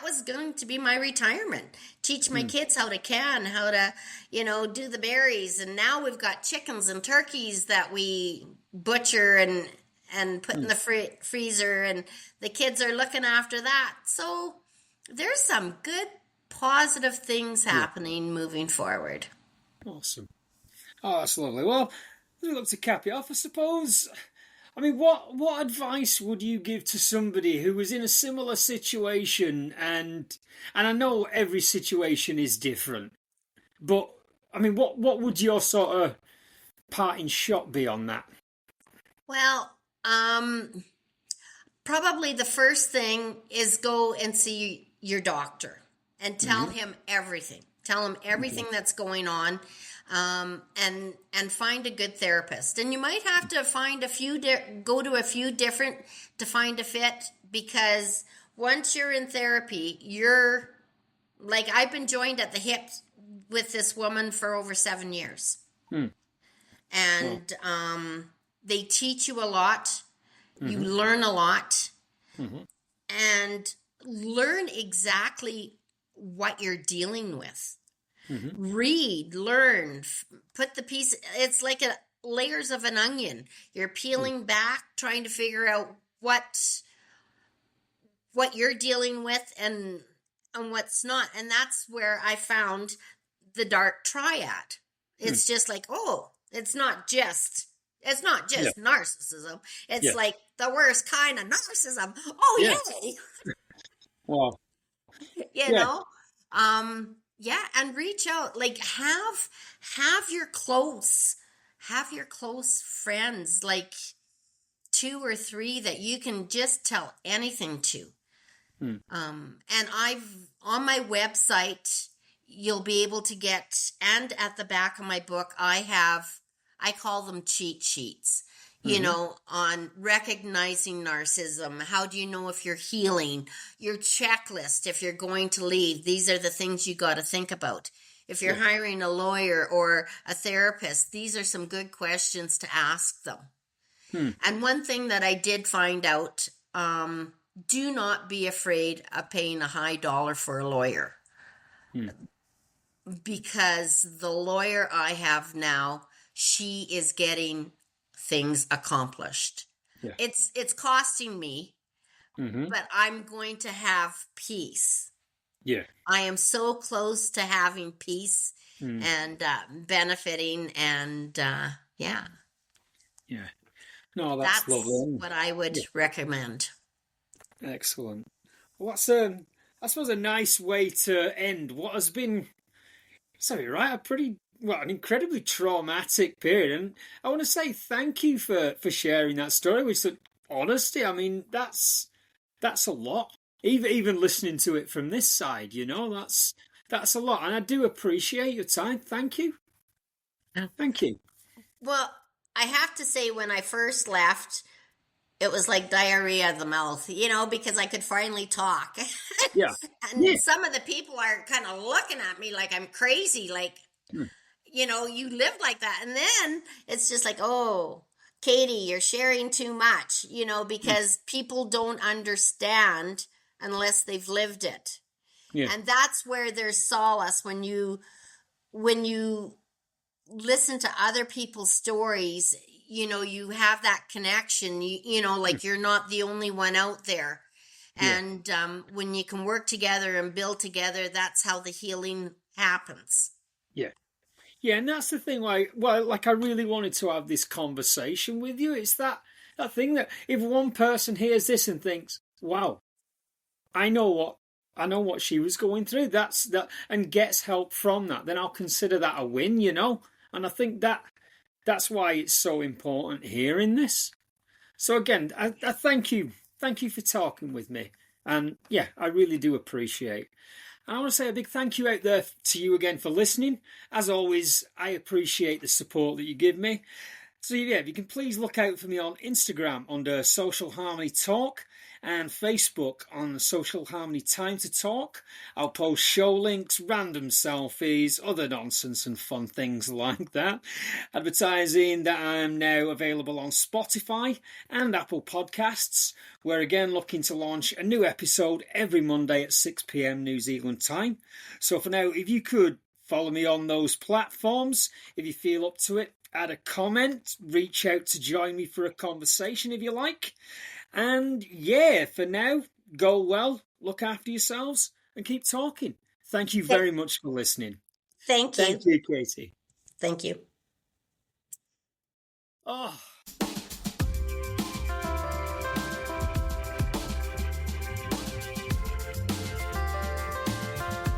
was going to be my retirement. Teach my kids how to can, how to, do the berries. And now we've got chickens and turkeys that we butcher and put in the freezer, and the kids are looking after that. So there's some good positive things happening moving forward. Awesome. Oh, that's lovely. Well, as we look to cap it off, I suppose, I mean, what advice would you give to somebody who was in a similar situation? And I know every situation is different, but I mean, what would your sort of parting shot be on that? Well, probably the first thing is go and see your doctor and tell him everything. Tell him everything that's going on, and find a good therapist. And you might have to find go to a few different to find a fit, because once you're in therapy, you're like, I've been joined at the hip with this woman for over 7 years. And they teach you a lot. You learn a lot, and learn exactly what you're dealing with. Read, learn, put the piece. It's like layers of an onion. You're peeling back, trying to figure out what you're dealing with and what's not. And that's where I found the Dark Triad. It's just like, it's not just narcissism. It's like the worst kind of narcissism. Yay! Wow. And reach out. Like have your close friends, like 2 or 3 that you can just tell anything to. Mm. And I've on my website, you'll be able to get, and at the back of my book, I call them cheat sheets, Mm-hmm. on recognizing narcissism. How do you know if you're healing? Your checklist, if you're going to leave, these are the things you got to think about. If you're Yeah. hiring a lawyer or a therapist, these are some good questions to ask them. Mm. And one thing that I did find out, do not be afraid of paying a high dollar for a lawyer, Mm. because the lawyer I have now, she is getting things accomplished. Yeah. It's costing me, Mm-hmm. but I'm going to have peace. Yeah. I am so close to having peace Mm. and benefiting, and yeah, Yeah. No, that's that's lovely. what I would Yeah. recommend. Excellent. Well, that's I suppose a nice way to end what has been, sorry, right, a pretty well, an incredibly traumatic period. And I want to say thank you for sharing that story with such honesty. I mean, that's a lot. Even listening to it from this side, that's a lot. And I do appreciate your time. Thank you. Thank you. Well, I have to say, when I first left, it was like diarrhea of the mouth, because I could finally talk. Yeah. And Yeah. some of the people are kind of looking at me like I'm crazy, like, Mm. you live like that. And then it's just like, oh, Caty, you're sharing too much, Mm. because people don't understand unless they've lived it. Yeah. And that's where there's solace when you listen to other people's stories. You have that connection. Mm. Like, you're not the only one out there. Yeah. And when you can work together and build together, that's how the healing happens. Yeah. Yeah, and that's the thing. Like I really wanted to have this conversation with you. It's that thing that if one person hears this and thinks, "Wow, I know what I know what she was going through," that's that, and gets help from that, then I'll consider that a win. And I think that's why it's so important hearing this. So again, I thank you for talking with me, and yeah, I really do appreciate. And I want to say a big thank you out there to you again for listening. As always, I appreciate the support that you give me. So yeah, if you can please look out for me on Instagram under Social Harmony Talk and Facebook on Social Harmony Time to Talk. I'll post show links, random selfies, other nonsense and fun things like that. Advertising that I'm now available on Spotify and Apple Podcasts. We're again looking to launch a new episode every Monday at 6 p.m. New Zealand time. So for now, if you could follow me on those platforms, if you feel up to it, add a comment, reach out to join me for a conversation if you like. And yeah, for now, go well, look after yourselves, and keep talking. Thank you very much for listening. Thank Thank you. you, Caty. Thank you. Oh.